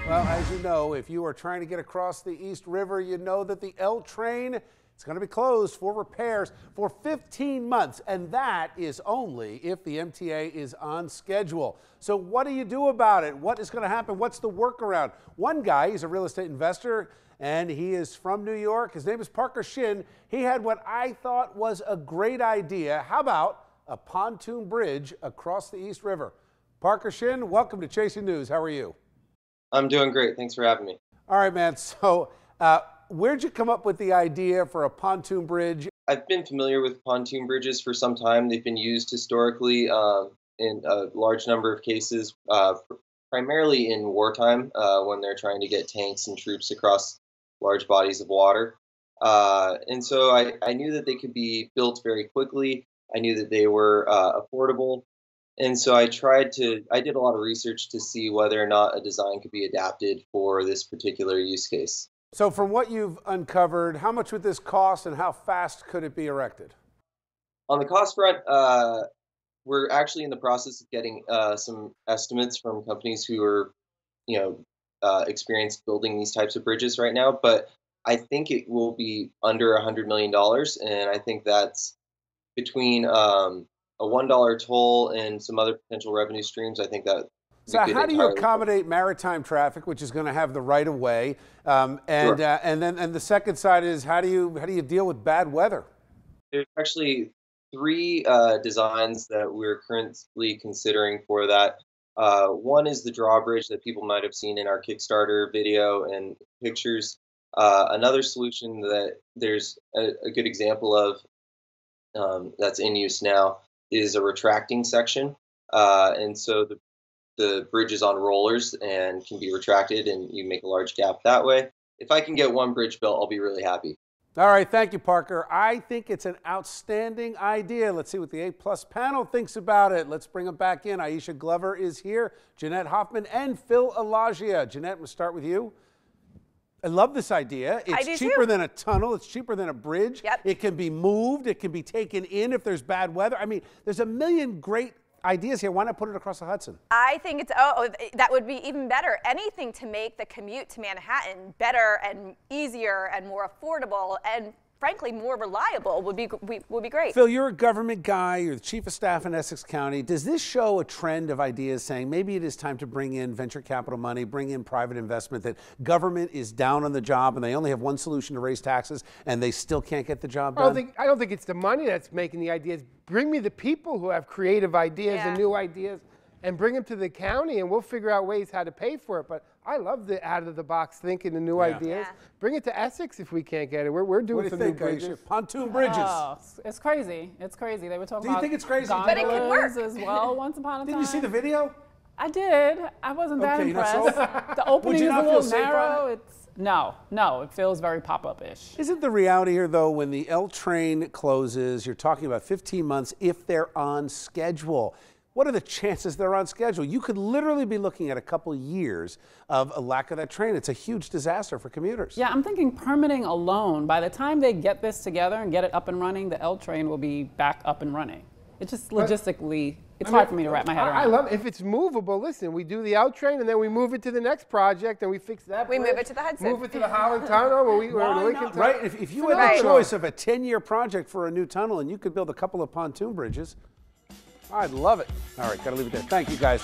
Well, as you know, if you are trying to get across the East River, you know that the L train is going to be closed for repairs for 15 months, and that is only if the MTA is on schedule. So what do you do about it? What is going to happen? What's the workaround? One guy, he's a real estate investor, and he is from New York. His name is Parker Shin. He had what I thought was a great idea. How about a pontoon bridge across the East River? Parker Shin, welcome to Chasing News. How are you? I'm doing great. Thanks for having me. All right, man. So where'd you come up with the idea for a pontoon bridge? I've been familiar with pontoon bridges for some time. They've been used historically in a large number of cases, primarily in wartime when they're trying to get tanks and troops across large bodies of water. And so I knew that they could be built very quickly. I knew that they were affordable. And so I did a lot of research to see whether or not a design could be adapted for this particular use case. So from what you've uncovered, how much would this cost and how fast could it be erected? On the cost front, we're actually in the process of getting some estimates from companies who are, experienced building these types of bridges right now. But I think it will be under $100 million. And I think that's between a $1 toll and some other potential revenue streams. I think that. So how do you accommodate maritime traffic, which is going to have the right of way, and the second side is how do you deal with bad weather? There's actually three designs that we're currently considering for that. One is the drawbridge that people might have seen in our Kickstarter video and pictures. Another solution that there's a good example of that's in use now is a retracting section, and so the bridge is on rollers and can be retracted, and you make a large gap that way. If I can get one bridge built, I'll be really happy. All right, thank you, Parker. I think it's an outstanding idea. Let's see what the A+ panel thinks about it. Let's bring them back in. Aisha Glover is here, Jeanette Hoffman, and Phil Elagia. Jeanette, we'll start with you. I love this idea. It's cheaper than a tunnel. It's cheaper than a bridge. Yep. It can be moved. It can be taken in if there's bad weather. I mean, there's a million great ideas here. Why not put it across the Hudson? I think that would be even better. Anything to make the commute to Manhattan better and easier and more affordable and frankly more reliable would be great. Phil, you're a government guy. You're the chief of staff in Essex County. Does this show a trend of ideas saying maybe it is time to bring in venture capital money, bring in private investment, that government is down on the job and they only have one solution to raise taxes and they still can't get the job done? I don't think it's the money that's making the ideas. Bring me the people who have creative ideas and new ideas and bring them to the county and we'll figure out ways how to pay for it. But I love the out-of-the-box thinking and new ideas. Yeah. Bring it to Essex if we can't get it. We're doing some new bridges. Pontoon bridges. Oh, it's crazy. It's crazy. They were talking about. Do you think it's crazy? But it can work as well. Once upon a time. Did you see the video? I did. I wasn't that impressed. The opening is a little narrow. No, it feels very pop-up-ish. Isn't the reality here, though, when the L train closes, you're talking about 15 months if they're on schedule? What are the chances they're on schedule? You could literally be looking at a couple years of a lack of that train. It's a huge disaster for commuters. Yeah, I'm thinking permitting alone. By the time they get this together and get it up and running, the L train will be back up and running. It's just logistically, it's hard for me to wrap my head around. I love it. If it's movable, listen, we do the L train and then we move it to the next project and we fix that bridge. We move it to the Hudson. Move it to the Holland Tunnel or the Lincoln Tunnel. Right, if you had the choice of a 10-year project for a new tunnel and you could build a couple of pontoon bridges, I'd love it. All right, got to leave it there. Thank you, guys.